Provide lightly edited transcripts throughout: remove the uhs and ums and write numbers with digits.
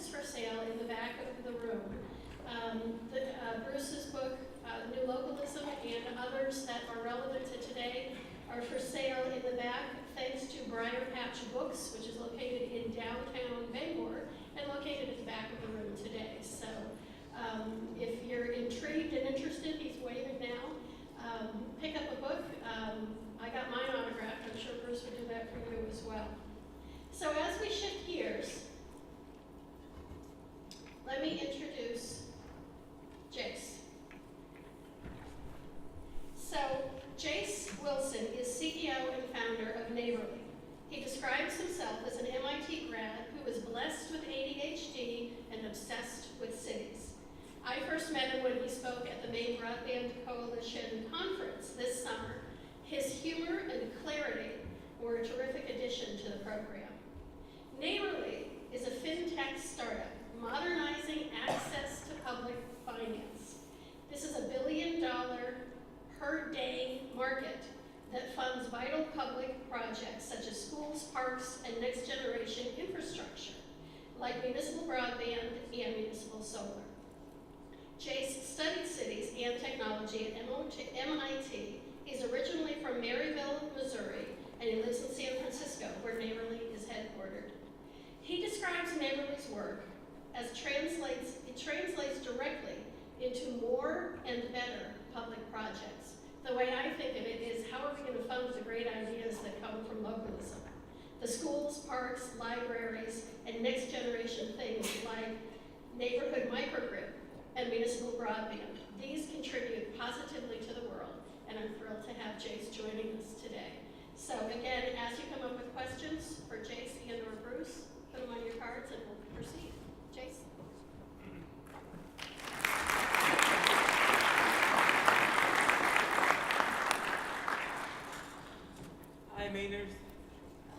books for sale in the back of the room. Bruce's book, New Localism, and others that are relevant to today are for sale in the back, thanks to Briar Patch Books, which is located in downtown Bangor and located at the back of the room today. So if you're intrigued and interested, he's waving now. Pick up a book. I got mine autographed. I'm sure Bruce would do that for you as well. So as we shift gears, let me introduce Jase. So Jase Wilson is CEO and founder of Neighborly. He describes himself as an MIT grad who is blessed with ADHD and obsessed with cities. I first met him when he spoke at the Maine Broadband Coalition conference this summer. His humor and clarity were a terrific addition to the program. Neighborly is a fintech startup modernizing access to public finance. This is a $1 billion per day market that funds vital public projects such as schools, parks, and next generation infrastructure, like municipal broadband and municipal solar. Jase studied cities and technology at MIT. He's originally from Maryville, Missouri, and he lives in San Francisco, where Neighborly is headquartered. He describes Neighborly's work as it translates directly into more and better public projects. The way I think of it is, how are we going to fund the great ideas that come from localism? The schools, parks, libraries, and next generation things like neighborhood microgrid and municipal broadband. These contribute positively to the world, and I'm thrilled to have Jase joining us today. So again, as you come up with questions for Jase and or Bruce, put them on your cards and we'll proceed. Jase? Hi, Mainers.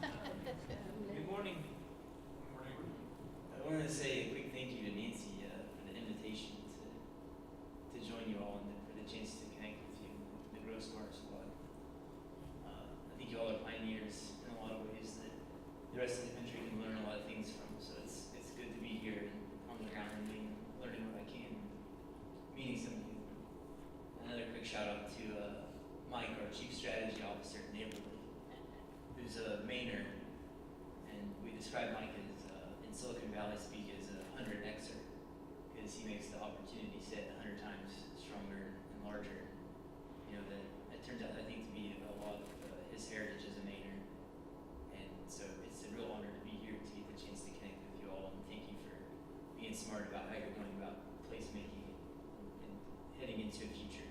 Good morning. Good morning. I wanted to say a quick thank you to Nancy for the invitation to join you all and for the chance to connect with you, the Grow Smart Squad. I think you all are pioneers in a lot of ways that the rest of the country can learn a lot of things from. So it's good to be here and on the ground and learning what I can, meeting some of you. Another quick shout out to Mike, our Chief Strategy Officer at Neighborly, who's a Mainer, and we describe Mike as, in Silicon Valley speak, as a 100Xer, because he makes the opportunity set 100 times stronger and larger. You know, that turns out, I think, to be a lot of his heritage as a Mainer, and so it's a real honor to be here to get the chance to connect with you all, and thank you for being smart about how you're going about placemaking and heading into a future.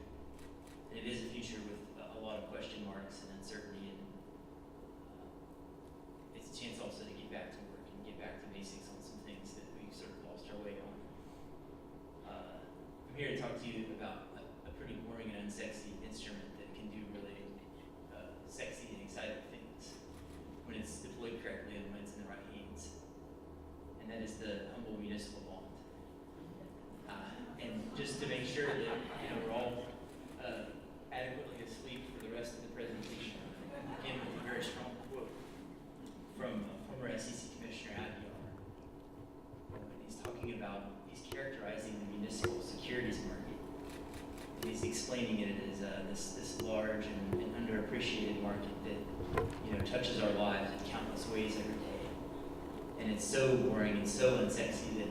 And it is a future with a lot of question marks and uncertainty, and it's a chance also to get back to work and get back to basics on some things that we've sort of lost our way on. I'm here to talk to you about a pretty boring and unsexy instrument that can do really sexy and exciting things when it's deployed correctly and when it's in the right hands. And that is the humble municipal bond. And just to make sure that we're all adequately asleep for the rest of the presentation, again with a very strong quote from former SEC Commissioner Aguilar. He's characterizing the municipal securities market. And he's explaining it as this large and underappreciated market that touches our lives in countless ways every day. And it's so boring and so unsexy that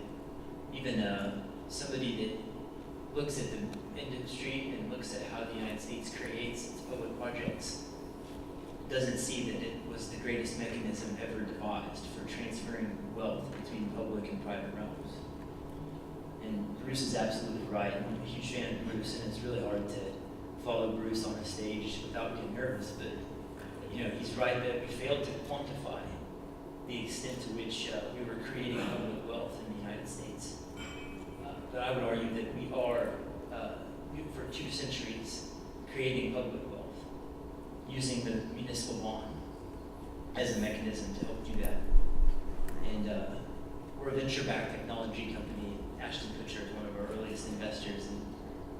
even somebody that looks at the industry and looks at how the United States creates its public projects doesn't see that it was the greatest mechanism ever devised for transferring wealth between public and private realms. And Bruce is absolutely right. I'm a huge fan of Bruce, and it's really hard to follow Bruce on a stage without getting nervous, but he's right that we failed to quantify the extent to which we were creating public wealth in the United States. But I would argue that we are, for 2 centuries, creating public wealth using the municipal bond as a mechanism to help do that. And we're a venture-backed technology company. Ashton Kutcher is one of our earliest investors, and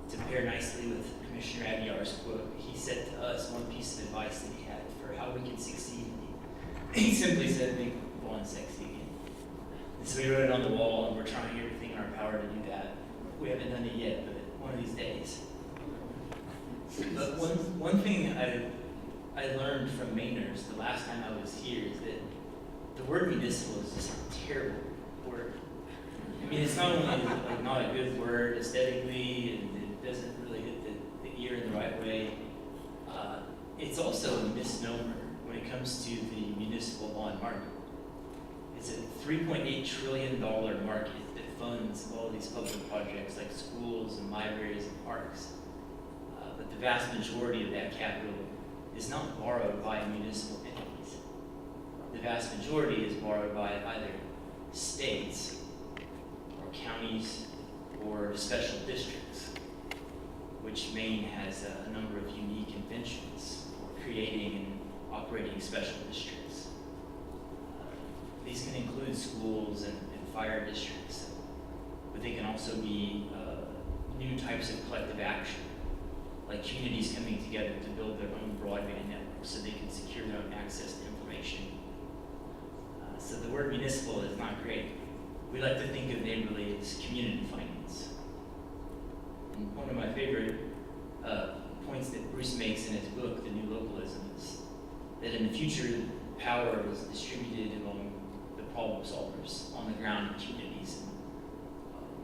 to pair nicely with Commissioner Aguilar's quote, he said to us one piece of advice that he had for how we can succeed. He simply said, make bond sexy again. And so we wrote it on the wall, and we're trying everything in our power to do that. We haven't done it yet, but one of these days. But one thing I learned from Mainers the last time I was here is that the word municipal is just a terrible word. I mean, it's not only like not a good word aesthetically, and it doesn't really hit the ear in the right way. It's also a misnomer when it comes to the municipal bond market. It's a $3.8 trillion market that funds all these public projects like schools and libraries and parks. But the vast majority of that capital is not borrowed by municipal entities. The vast majority is borrowed by either states or counties or special districts, which Maine has a number of unique inventions for creating and operating special districts. These can include schools and fire districts, but they can also be new types of collective action, like communities coming together to build their own broadband network so they can secure their own access to information. So the word municipal is not great. We like to think of neighborly as community finance. And one of my favorite points that Bruce makes in his book, The New Localism, is that in the future, power is distributed among the problem solvers on the ground in communities.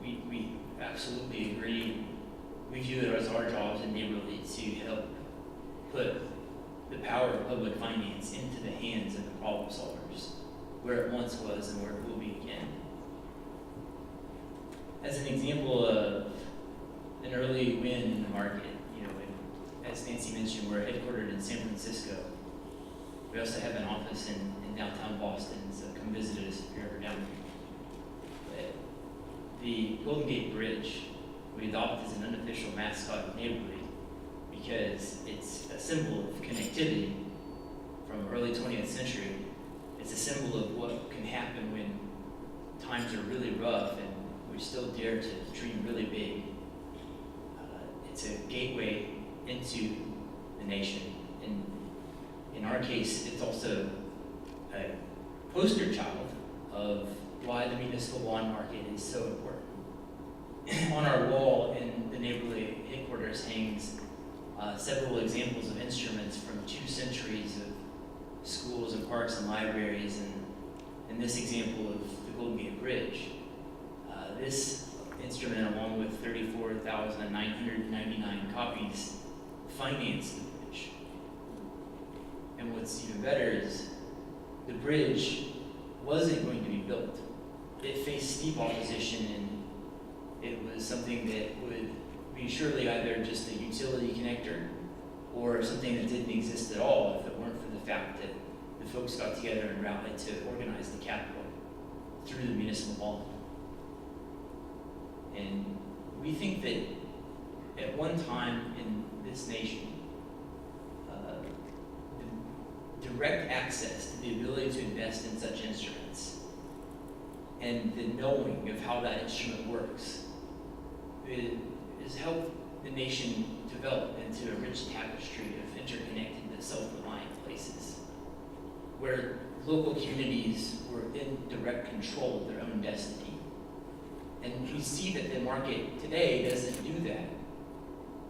And we absolutely agree. We view it as our jobs in neighborly to help put the power of public finance into the hands of the problem solvers, where it once was and where it will be again. As an example of an early win in the market, as Nancy mentioned, we're headquartered in San Francisco. We also have an office in downtown Boston, so come visit us if you're ever down there. But the Golden Gate Bridge we adopt as an unofficial mascot of neighborly because it's a symbol of connectivity from early 20th century. It's a symbol of what can happen when times are really rough and we still dare to dream really big. It's a gateway into the nation. And in our case, it's also a poster child of why the municipal bond market is so important. On our wall in the neighborly headquarters hangs several examples of instruments from 2 centuries of schools and parks and libraries, and in this example of the Golden Gate Bridge. This instrument, along with 34,999 copies, financed the bridge. And what's even better is the bridge wasn't going to be built. It faced steep opposition, and it was something that would be surely either just a utility connector or something that didn't exist at all if it weren't for the fact that the folks got together and rallied to organize the capital through the municipal bond. And we think that at one time in this nation, the direct access to the ability to invest in such instruments and the knowing of how that instrument works has helped the nation develop into a rich tapestry of interconnected and self-reliant places where local communities were in direct control of their own destiny. And we see that the market today doesn't do that.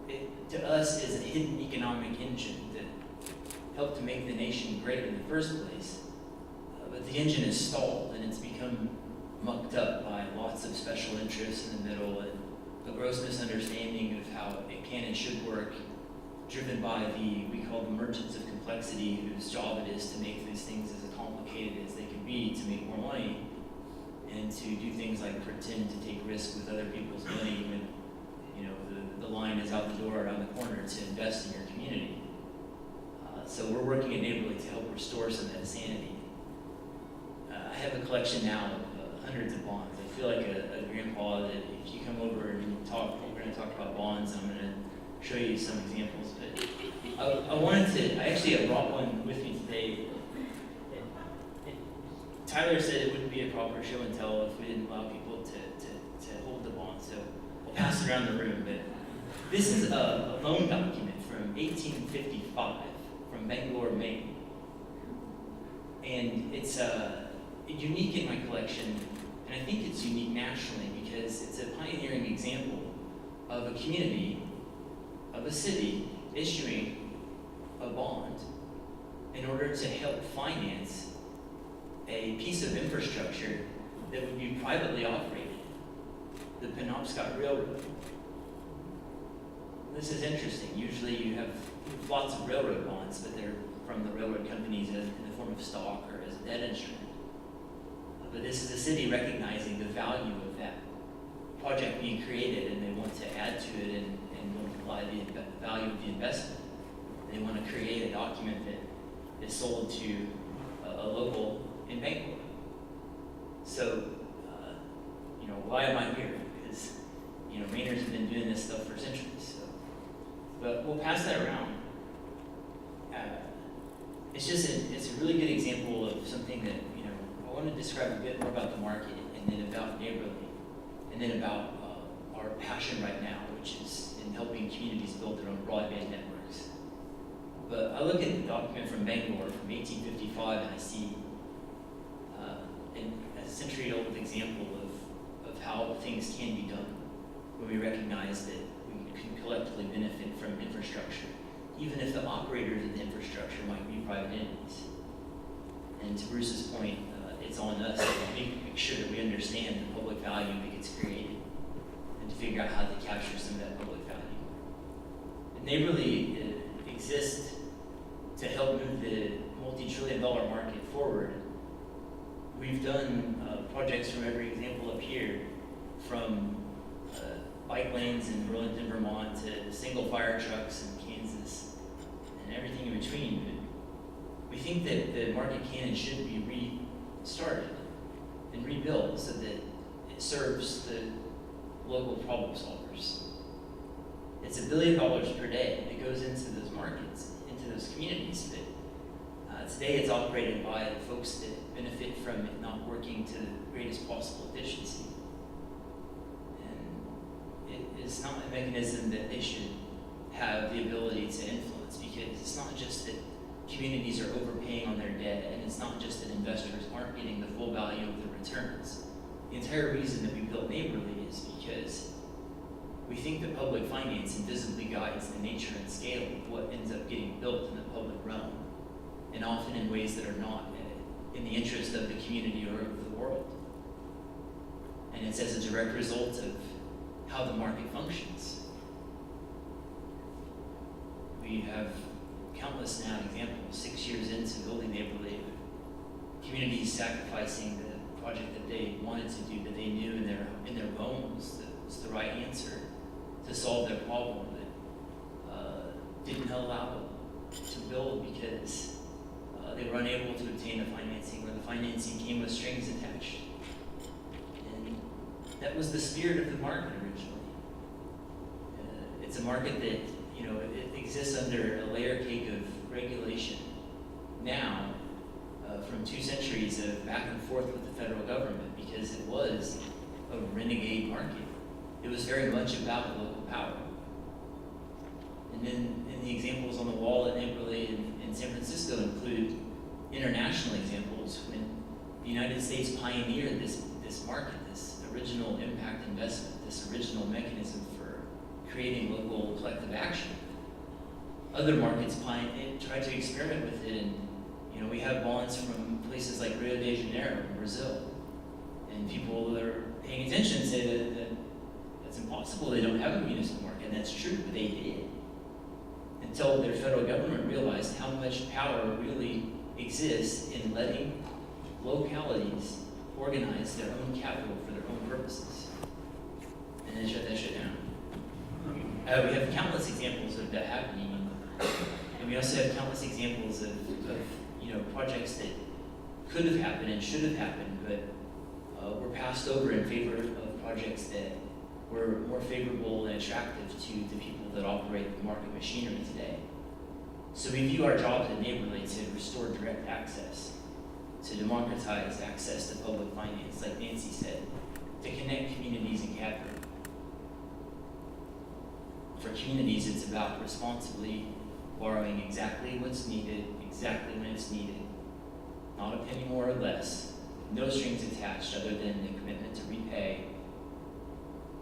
It, to us, is a hidden economic engine that helped to make the nation great in the first place. But the engine is stalled, and it's become mucked up by lots of special interests in the middle and a gross misunderstanding of how it can and should work, driven by we call the merchants of complexity, whose job it is to make these things as complicated as they can be to make more money, and to do things like pretend to take risks with other people's money when the line is out the door around the corner to invest in your community. So we're working at Neighborly to help restore some of that sanity. I have a collection now of hundreds of bonds. I feel like a grandpa that if you come over and talk, we're going to talk about bonds, and I'm going to show you some examples. But I actually brought one with me today. Tyler said it wouldn't be a proper show and tell if we didn't allow people to hold the bond, so I'll pass it around the room. But this is a loan document from 1855 from Bangor, Maine. And it's unique in my collection And I think it's unique nationally because it's a pioneering example of a community, of a city, issuing a bond in order to help finance a piece of infrastructure that would be privately operated, the Penobscot Railroad. This is interesting. Usually you have lots of railroad bonds, but they're from the railroad companies in the form of stock or as a debt instrument. But this is a city recognizing the value of that project being created, and they want to add to it and multiply the value of the investment. They want to create a document that is sold to a local in Bangor. So, why am I here? Because, Mainers have been doing this stuff for centuries. So. But we'll pass that around. It's a really good example of something that, I want to describe a bit more about the market and then about Neighborly and then about our passion right now, which is in helping communities build their own broadband networks. But I look at the document from Bangor from 1855 and I see a century-old example of how things can be done when we recognize that we can collectively benefit from infrastructure, even if the operators of the infrastructure might be private entities. And to Bruce's point, it's on us to make sure that we understand the public value that gets created and to figure out how to capture some of that public value. And Neighborly exists to help move the multi-trillion-dollar market forward. We've done projects from every example up here, from bike lanes in Burlington, Vermont, to single fire trucks in Kansas, and everything in between. But we think that the market can and should be restarted and rebuilt so that it serves the local problem solvers. It's $1 billion per day that goes into those markets, into those communities. But today it's operated by the folks that benefit from it not working to the greatest possible efficiency. It's not a mechanism that they should have the ability to influence, because it's not just that communities are overpaying on their debt, and it's not just that investors aren't getting the full value of the returns. The entire reason that we built Neighborly is because we think that public finance invisibly guides the nature and scale of what ends up getting built in the public realm, and often in ways that are not in the interest of the community or of the world. And it's as a direct result of how the market functions. We have countless now examples, 6 years into building Neighborly, of communities sacrificing the project that they wanted to do, that they knew in their bones that was the right answer to solve their problem, that didn't allow them to build because they were unable to obtain the financing, or the financing came with strings attached. And that was the spirit of the market originally. It's a market that, it exists under a layer cake of regulation now, from 2 centuries of back and forth with the federal government, because it was a renegade market. It was very much about local power. And then in the examples on the wall at Neighborly in San Francisco include international examples when the United States pioneered this market, this original impact investment, this original mechanism for creating local collective action. Other markets tried to experiment with it, and we have bonds from places like Rio de Janeiro in Brazil, and people that are paying attention say that that's impossible. They don't have a municipal market, and that's true, but they did, until their federal government realized how much power really exists in letting localities organize their own capital for their own purposes, and then shut that shit down. We have countless examples of that happening, and we also have countless examples of projects that could have happened and should have happened, but were passed over in favor of projects that were more favorable and attractive to the people that operate the market machinery today. So we view our jobs at Neighborly to restore direct access, to democratize access to public finance, like Nancy said, to connect communities and capital. For communities, it's about responsibly borrowing exactly what's needed, exactly when it's needed, not a penny more or less, no strings attached other than the commitment to repay,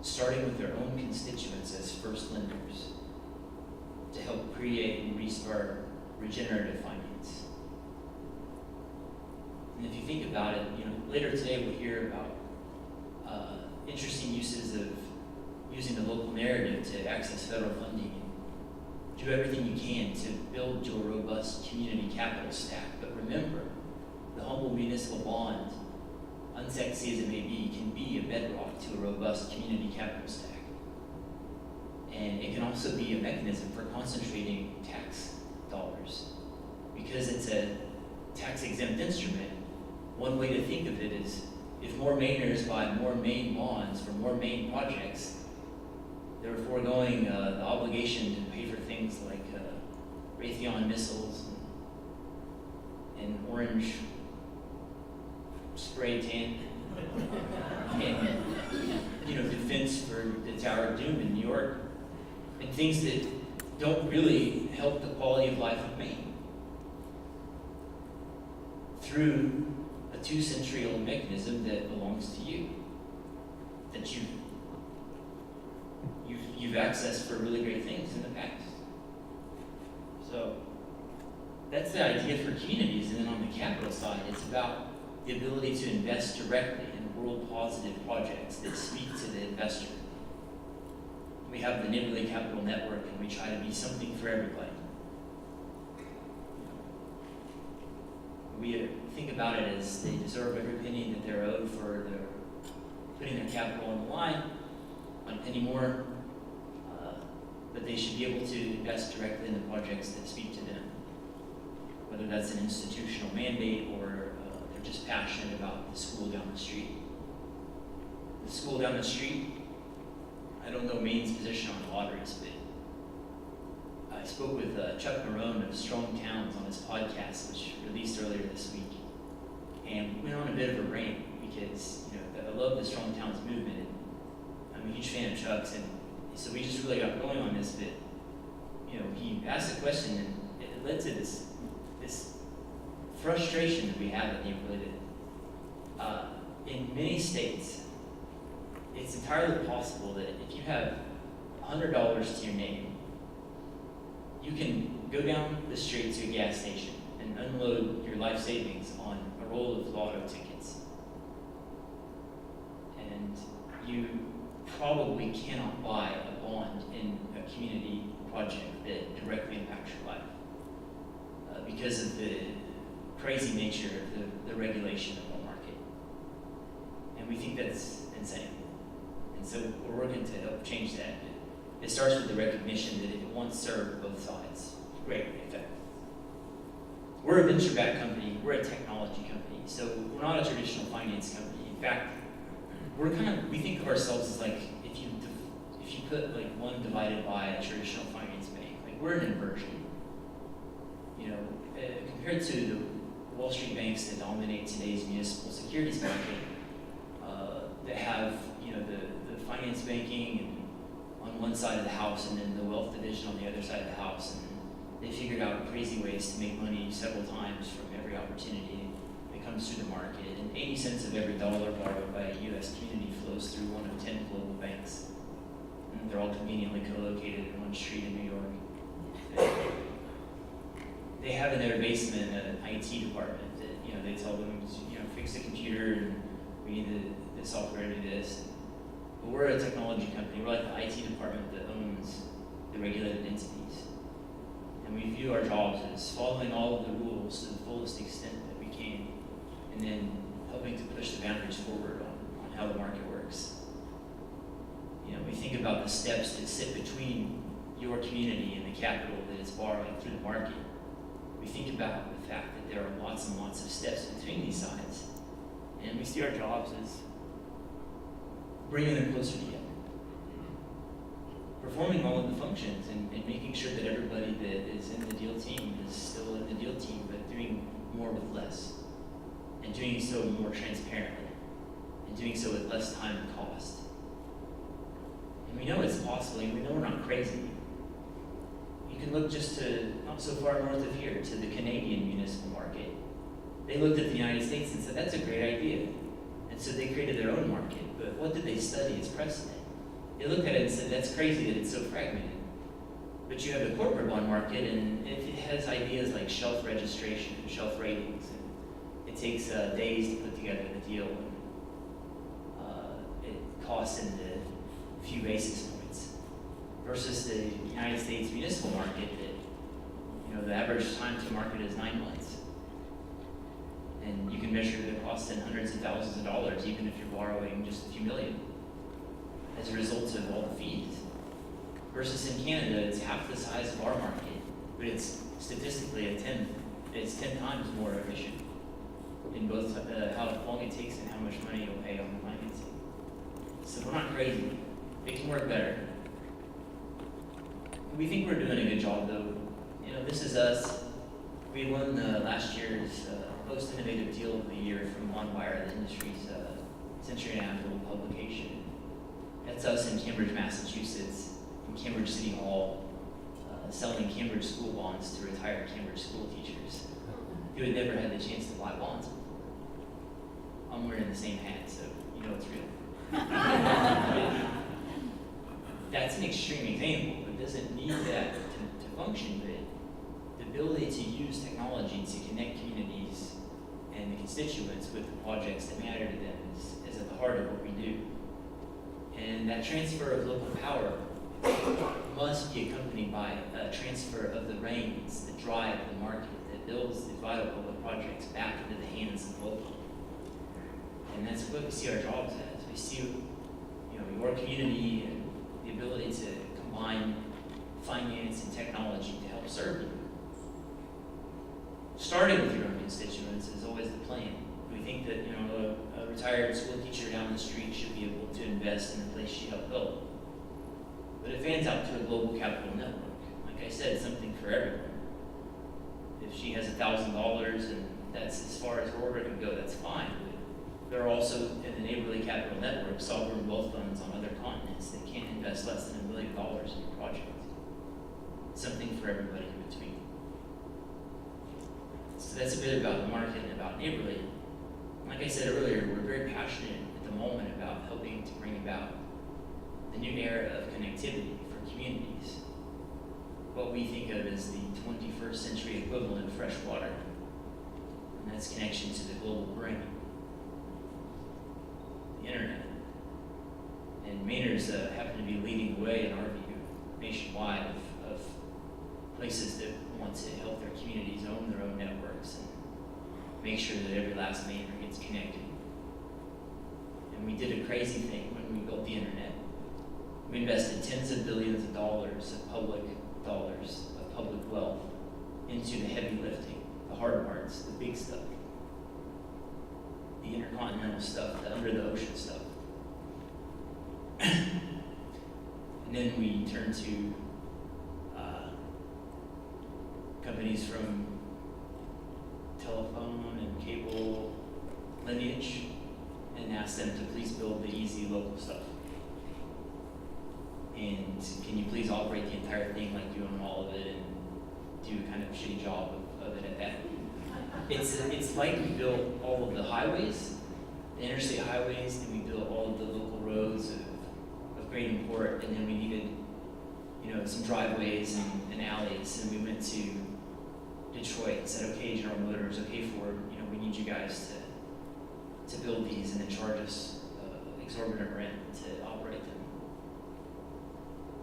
starting with their own constituents as first lenders, to help create and restart regenerative finance. And if you think about it, later today we'll hear about interesting uses of using the local narrative to access federal funding and do everything you can to build your robust community capital stack. But remember, the humble municipal bond, unsexy as it may be, can be a bedrock to a robust community capital stack. And it can also be a mechanism for concentrating tax dollars. Because it's a tax-exempt instrument, one way to think of it is if more Mainers buy more Maine bonds for more Maine projects, they're foregoing the obligation to pay for things like Raytheon missiles and orange spray tan, and defense for the Tower of Doom in New York, and things that don't really help the quality of life of Maine. Through a 2-century-old mechanism that belongs to you, that you've accessed for really great things in the past. So that's the idea for communities. And then on the capital side, it's about the ability to invest directly in world-positive projects that speak to the investor. We have the Neighborly Capital Network, and we try to be something for everybody. We think about it as they deserve every penny that they're owed for putting their capital on the line, not a penny more, but they should be able to invest directly in the projects that speak to them, whether that's an institutional mandate or they're just passionate about the school down the street. The school down the street, I don't know Maine's position on lotteries, but I spoke with Chuck Marone of Strong Towns on his podcast, which released earlier this week, and we went on a bit of a rant because I love the Strong Towns movement, and I'm a huge fan of Chuck's, and so we just really got going on this. But he asked a question, and it led to this frustration that we have at Neighborly. In many states, it's entirely possible that if you have $100 to your name, you can go down the street to a gas station and unload your life savings on a roll of lotto tickets. And you probably cannot buy a bond in a community project that directly impacts your life because of the crazy nature of the regulation of the market. And we think that's insane. And so we're working to help change that. It starts with the recognition that it once served both sides. Great effect. We're a venture-backed company. We're a technology company. So we're not a traditional finance company. In fact, we think of ourselves as like if you put like 1 divided by a traditional finance bank, like we're an inversion. Compared to the Wall Street banks that dominate today's municipal securities market, that have the finance banking and on one side of the house and then the wealth division on the other side of the house, and they figured out crazy ways to make money several times from every opportunity that comes through the market. And 80 cents of every dollar borrowed by a U.S. community flows through one of 10 global banks. And they're all conveniently co-located in one street in New York. They have in their basement an IT department that they tell them fix the computer and we need the software to do this. But we're a technology company. We're like the IT department that owns the regulated entities. And we view our jobs as following all of the rules to the fullest extent that we can, and then helping to push the boundaries forward on how the market works. We think about the steps that sit between your community and the capital that is borrowing through the market. We think about the fact that there are lots and lots of steps between these sides. And we see our jobs as bringing them closer together. Performing all of the functions and making sure that everybody that is in the deal team is still in the deal team, but doing more with less. And doing so more transparently. And doing so with less time and cost. And we know it's possible, and we know we're not crazy. You can look just to not so far north of here, to the Canadian municipal market. They looked at the United States and said, that's a great idea. And so they created their own market. But what did they study as precedent? They looked at it and said, that's crazy that it's so fragmented. But you have the corporate bond market, and it has ideas like shelf registration and shelf ratings. And it takes days to put together the deal. And, it costs in the few basis points. Versus the United States municipal market that, the average time to market is 9 months. And you can measure the cost in hundreds of thousands of dollars, even if you're borrowing just a few million, as a result of all the fees. Versus in Canada, it's half the size of our market, but it's statistically it's 10 times more efficient in both how long it takes and how much money you'll pay on the financing. So we're not crazy. It can work better. We think we're doing a good job, though. This is us. We won last year's Most Innovative Deal of the Year from OnWire, the industry's century and a half old publication. That's us in Cambridge, Massachusetts, in Cambridge City Hall, selling Cambridge school bonds to retired Cambridge school teachers who had never had the chance to buy bonds before. I'm wearing the same hat, so you know it's real. That's an extreme example. It doesn't need that to function, but the ability to use technology to connect communities and the constituents with the projects that matter to them is at the heart of what we do. And that transfer of local power must be accompanied by a transfer of the reins that drive the market, that builds the vital public projects back into the hands of the local. And that's what we see our jobs as. We see, your community and the ability to combine finance and technology to help serve you. Starting with your own constituents is always the plan. We think that a retired school teacher down the street should be able to invest in the place she helped build. But it fans out to a global capital network. Like I said, something for everyone. If she has $1,000 and that's as far as her order can go, that's fine. But there are also in the neighborly capital network sovereign wealth funds on other continents that can't invest less than $1 million in your project. Something for everybody in between. So that's a bit about the market and about neighborly. Like I said earlier, we're very passionate at the moment about helping to bring about the new era of connectivity for communities. What we think of as the 21st century equivalent of fresh water. And that's connection to the global brain, the internet. And Mainers happen to be leading the way in our view nationwide of places that want to help their communities own their own networks and make sure that every last Mainer gets connected. And we did a crazy thing when we built the internet. We invested tens of billions of dollars of public wealth into the heavy lifting, the hard parts, the big stuff, the intercontinental stuff, the under the ocean stuff. And then we turned to companies from telephone and cable lineage and asked them to please build the easy local stuff. And can you please operate the entire thing like you own all of it and do kind of a shitty job of it at that? It's like we built all of the highways, the interstate highways, and we built all of the local roads of great import, and then we needed some driveways and alleys, and we went to Detroit and said, okay, General Motors, okay, Ford, we need you guys to build these and then charge us exorbitant rent to operate them.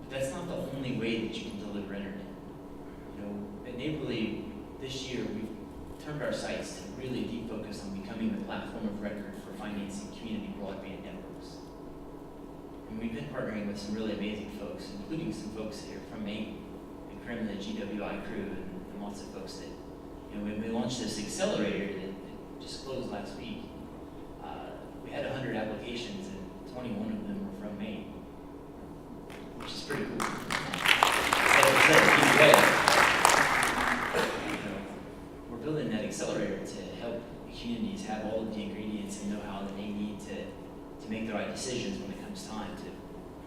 But that's not the only way that you can deliver internet. At Neighborly this year, we've turned our sights to really deep focus on becoming the platform of record for financing community broadband networks. And we've been partnering with some really amazing folks, including some folks here from Maine, and Krim, the GWI crew, and lots of folks that, when we launched this accelerator that just closed last week, we had 100 applications and 21 of them were from Maine, which is pretty cool. We're building that accelerator to help communities have all of the ingredients and know-how that they need to make the right decisions when it comes time to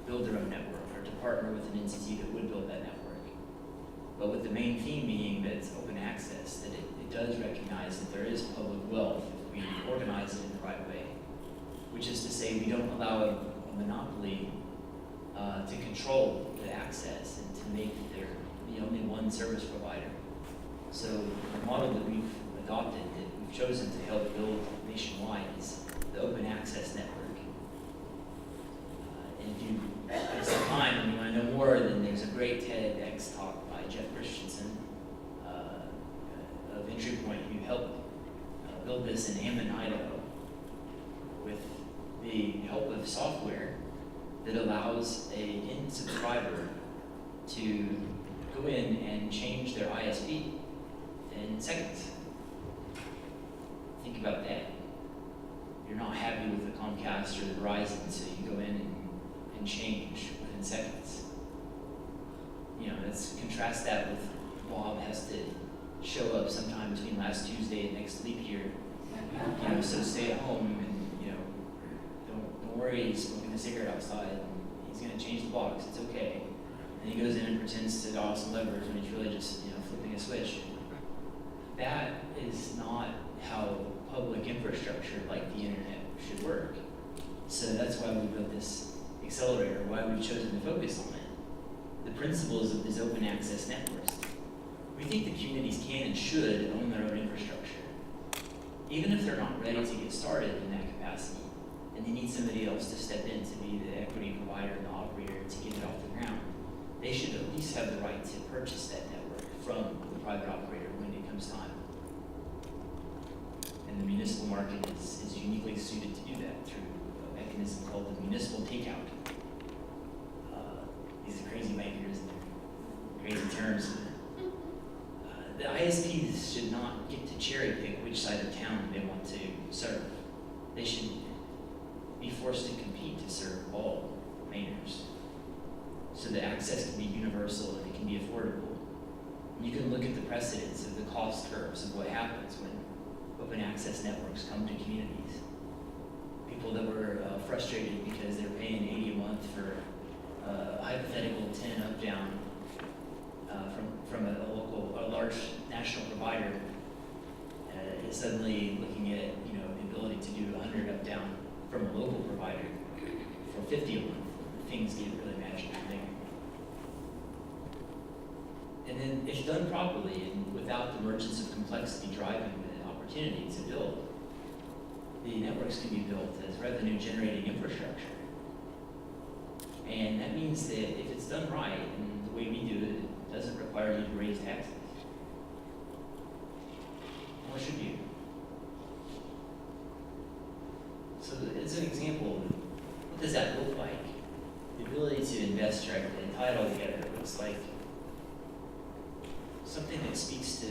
build their own network or to partner with an entity that would build that network. But with the main theme being that it's open access, that it does does recognize that there is public wealth if we organize it in the right way, which is to say we don't allow a monopoly to control the access and to make there the only one service provider. So the model that we've adopted, that we've chosen to help build nationwide, is the open access network. And if you have some time and you want to know more, then there's a great TEDx talk by Jeff Christensen of Entry Point, who helped build this in Ammon, Idaho, with the help of software that allows a end subscriber to go in and change their ISP in seconds. Think about that. You're not happy with the Comcast or the Verizon, so you go in and change within seconds. You know, let's contrast that with Bob has to show up sometime between last Tuesday and next leap year. You know, so stay at home and, you know, don't worry, he's smoking a cigarette outside. He's gonna change the box, it's okay. And he goes in and pretends to dial some levers when he's really just, you know, flipping a switch. That is not how public infrastructure like the internet should work. So that's why we built this accelerator, why we've chosen to focus on it. The principles of these open access networks. We think the communities can and should own their own infrastructure, even if they're not ready to get started in that capacity, and they need somebody else to step in to be the equity provider and the operator to get it off the ground. They should at least have the right to purchase that network from the private operator when it comes time. And the municipal market is uniquely suited to do that through a mechanism called the municipal takeout. These are crazy bankers and crazy terms. The ISPs should not get to cherry pick which side of town they want to serve. They should be forced to compete to serve all Mainers. So the access can be universal and it can be affordable. And you can look at the precedents of the cost curves of what happens when open access networks come to communities. People that were frustrated because they're paying $80 a month for a hypothetical 10 up down from a large national provider is suddenly looking at, you know, the ability to do 100 up down from a local provider for $50 a month. Things get really magical there. And then if done properly and without the emergence of complexity driving the opportunity to build, the networks can be built as revenue generating infrastructure. And that means that if it's done right and the way we do it, it doesn't require you to raise taxes. Nor should you. So as an example, what does that look like? The ability to invest directly and tie it all together looks like something that speaks to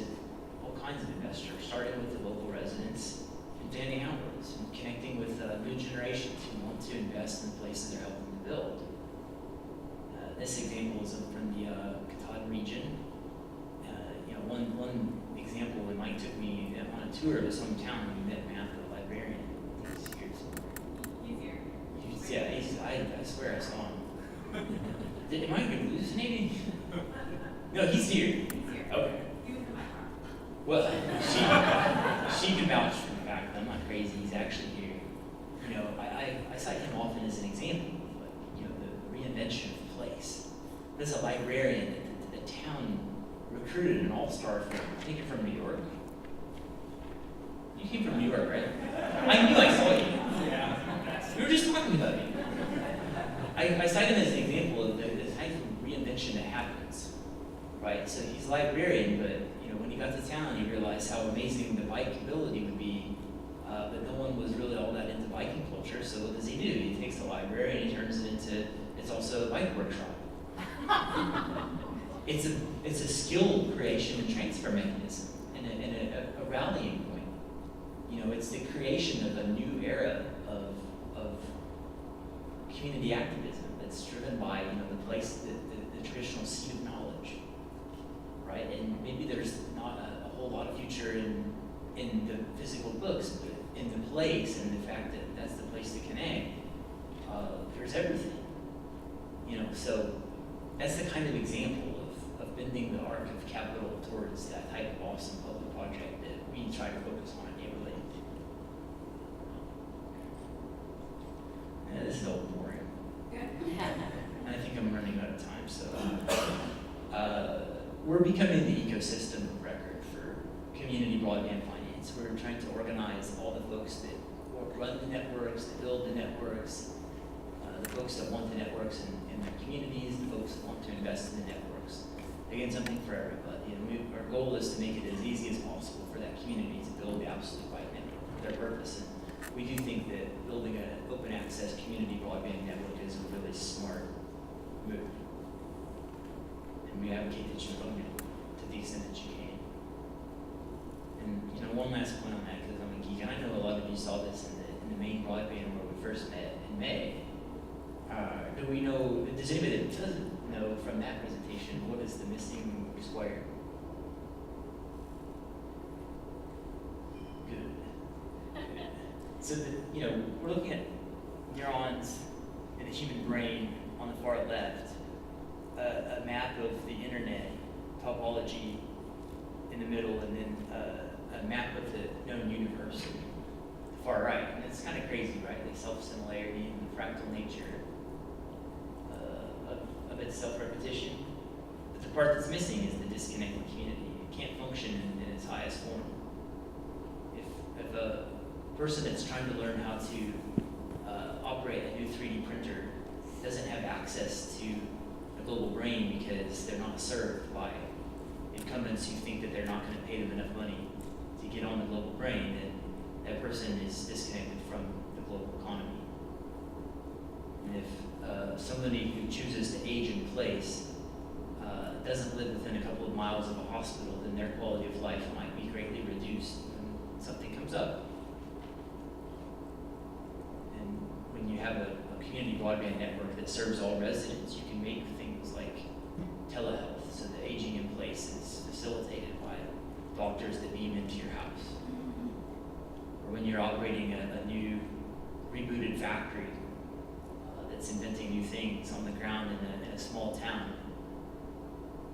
all kinds of investors, starting with the local residents and fanning outwards and connecting with new generations who want to invest in the places they're helping to build. This example is from the Keynote region. You know, one example when Mike took me on a tour of his hometown, we met Matt, the librarian. He's here somewhere. He's here. I swear I saw him. Am I hallucinating? No, he's here. He's here. Okay. He was in my car. Well, she can vouch for the fact that I'm not crazy. He's actually here. You know, I cite him often as an example of, you know, the reinvention of the place. There's a librarian that the town recruited an all-star from. I think you're from New York. You came from New York, right? I knew I saw you. Yeah. We were just talking about you. I cite him as an example of the type of reinvention that happens, right? So he's a librarian, but you know, when he got to town, he realized how amazing the bike ability would be, but no one was really all that into biking culture. So what does he do? He takes the library and he turns it into, it's also a bike workshop. It's a skill creation and transfer mechanism and a rallying point. You know, it's the creation of a new era of community activism that's driven by, you know, the place, the traditional seat of knowledge, right? And maybe there's not a whole lot of future in the physical books, but in the place and the fact that that's the place to connect, there's everything. You know, so that's the kind of example of bending the arc of capital towards that type of awesome public project that we're becoming the ecosystem of record for community broadband finance. We're trying to organize all the folks that run the networks, that build the networks, the folks that want the networks in their communities, the folks that want to invest in the networks. Again, something for everybody. And our goal is to make it as easy as possible for that community to build the absolute right network for their purpose. And we do think that building an open access community broadband network is a really smart move. And we advocate that you own it to the extent that you can. And one last point on that, because I'm a geek, and I know a lot of you saw this in the main broadband where we first met in May. Do we know, does anybody that doesn't know from that presentation, what is the missing square? Good. So, we're looking at neurons in the human brain on the far left, a map of the internet topology in the middle, and then a map of the known universe on the far right. And it's kind of crazy, right? The self-similarity and the fractal nature of its self-repetition. But the part that's missing is the disconnected community. It can't function in its highest form. If a person that's trying to learn how to operate a new 3D printer doesn't have access to a global brain because they're not served by incumbents who think that they're not going to pay them enough money to get on the global brain, then that person is disconnected from the global economy. And if somebody who chooses to age in place doesn't live within a couple of miles of a hospital, then their quality of life might be greatly reduced when something comes up. And when you have a community broadband network that serves all residents, you can make things like telehealth, so the aging in place is facilitated by doctors that beam into your house. Or when you're operating a new rebooted factory that's inventing new things on the ground in a small town,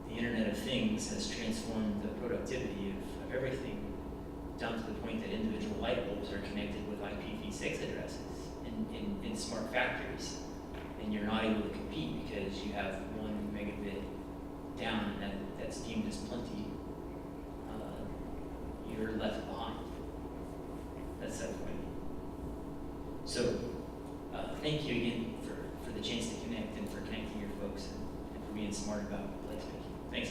the Internet of Things has transformed the productivity of everything down to the point that individual light bulbs are connected with IPv6 addresses in smart factories. And you're not able to compete because you have 1 megabit down, and that's deemed as plenty. You're left behind. That's that point. So, thank you again for the chance to connect and for connecting your folks and for being smart about placemaking. Thanks.